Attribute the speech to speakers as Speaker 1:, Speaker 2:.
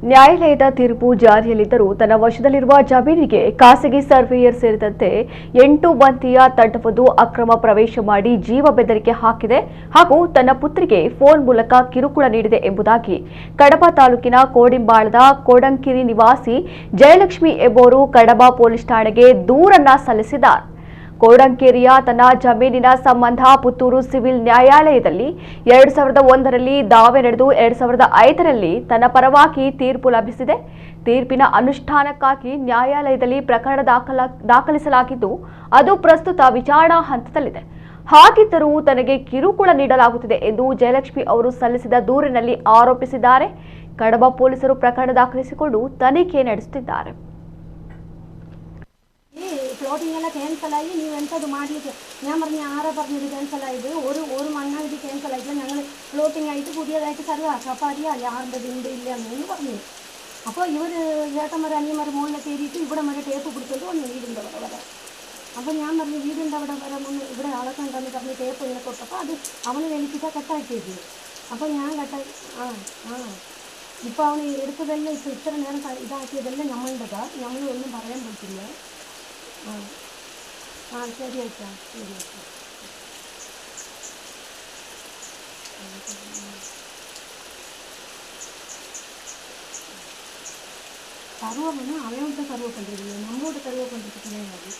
Speaker 1: ನ್ಯಾಯಾಲಯದ ತೀರ್ಪು ಜಾರಿಯಲ್ಲಿದ್ದರೂ ತನ್ನ ವಶದಲ್ಲಿರುವ ಜಮೀನಿಗೆ ಖಾಸಗಿ ಸರ್ವೇಯರ್ ಸೇರಿದಂತೆ 8 ಮಂದಿಯ ತಂಡವೊಂದು ಅಕ್ರಮ ಪ್ರವೇಶ ಮಾಡಿ ಜೀವ ಬೆದರಿಕೆ ಹಾಕಿದೆ ಹಾಗೂ ತನ್ನ ಪುತ್ರಿಗೆ ಫೋನ್ ಮೂಲಕ ಕಿರುಕುಳ ನೀಡಿದೆ ಎಂಬುದಾಗಿ ಕಡಬ ತಾಲೂಕಿನ ಕೋಡಿಂಬಾಳದ ಕೋಡಂಕಿರಿ ನಿವಾಸಿ ಜಯಲಕ್ಷ್ಮಿ ಎಂಬುವರು ಕಡಬ ಪೊಲೀಸ್ ಠಾಣೆಗೆ ದೂರನ್ನ ಸಲ್ಲಿಸಿದ್ದಾರೆ. ಕೋಡಂಕೇರಿಯ ತನ್ನ ಜಮೀನಿನ ಸಂಬಂಧ ಪುತ್ತೂರು ಸಿವಿಲ್ ನ್ಯಾಯಾಲಯದಲ್ಲಿ 2001ರಲ್ಲಿ ದಾವೆ ನಡೆದು 2005ರಲ್ಲಿ ತನ್ನ ಪರವಾಗಿ ತೀರ್ಪು ಲಭಿಸಿದೆ. ತೀರ್ಪಿನ ಅನುಷ್ಠಾನಕ್ಕಾಗಿ ನ್ಯಾಯಾಲಯದಲ್ಲಿ ಪ್ರಕರಣ ದಾಖಲಿಸಲಾಗಿದ್ದು ಅದು ಪ್ರಸ್ತುತ ವಿಚಾರಣಾ ಹಂತದಲ್ಲಿದೆ. ಹಾಗಿದ್ದರೂ ತನಗೆ ಕಿರುಕುಳ ನೀಡಲಾಗುತ್ತಿದೆ ಎಂದು ಜಯಲಕ್ಷ್ಮಿ ಅವರು ಸಲ್ಲಿಸಿದ ದೂರಿನಲ್ಲಿ ಆರೋಪಿಸಿದ್ದಾರೆ. ಕಡಬ ಪೊಲೀಸರು ಪ್ರಕರಣ ದಾಖಲಿಸಿಕೊಂಡು ತನಿಖೆ ನಡೆಸುತ್ತಿದ್ದಾರೆ.
Speaker 2: ಫ್ಲೋಟಿಂಗ್ ಎಲ್ಲ ಕ್ಯಾನ್ಸಲ್ ಆಗಿ ನೀವು ಎಂಥದ್ದು ಮಾಡಲಿಕ್ಕೆ ഞാൻ പറഞ്ഞ ആരാ പറഞ്ഞത് ക്യാൻസൽ ആയത് ഒരു മണ്ണായിട്ട് ക്യാൻസൽ ആയിട്ടില്ല ഞങ്ങൾ ഫ്ലോട്ടിംഗ് ആയിട്ട് പുതിയതായിട്ട് സർവാക്കാം അപ്പോൾ അറിയാം ആരുടെ ഉണ്ട് ഇല്ല എന്ന് പറഞ്ഞു. അപ്പോൾ ഇവർ ചേട്ടന്മാർ അനിയന്മാർ മുകളിൽ കയറിയിട്ട് ഇവിടെ വരെ ടേപ്പ് കൊടുത്തിട്ട് വന്നു വീടിൻ്റെ അവിടെ വരെ. അപ്പോൾ ഞാൻ പറഞ്ഞു വീടിൻ്റെ അവിടെ വരെ മുന്നേ ഇവിടെ ആളൊക്കെ ഉണ്ടെന്ന് പറഞ്ഞ് ടേപ്പ് ഇങ്ങനെ തൊട്ടപ്പോൾ അത് അവന് വലിപ്പിച്ചാൽ കട്ടാക്കിയത്. അപ്പോൾ ഞാൻ ഇപ്പോൾ അവന് എടുത്തതെല്ലാം ഇപ്പോൾ ഇത്ര നേരം ഇതാക്കിയതെല്ലാം നമ്മളുടേതാണ്. നമ്മൾ ഒന്നും പറയാൻ പറ്റില്ല. ശരി ആയിട്ടാ ശരി ആയിട്ടാ சர்வம் பண்ணால் அவன்கிட்ட சர்வ் பண்ணுறது நம்மளோட சர்வ் பண்ணுறதுக்கு கிடையாது.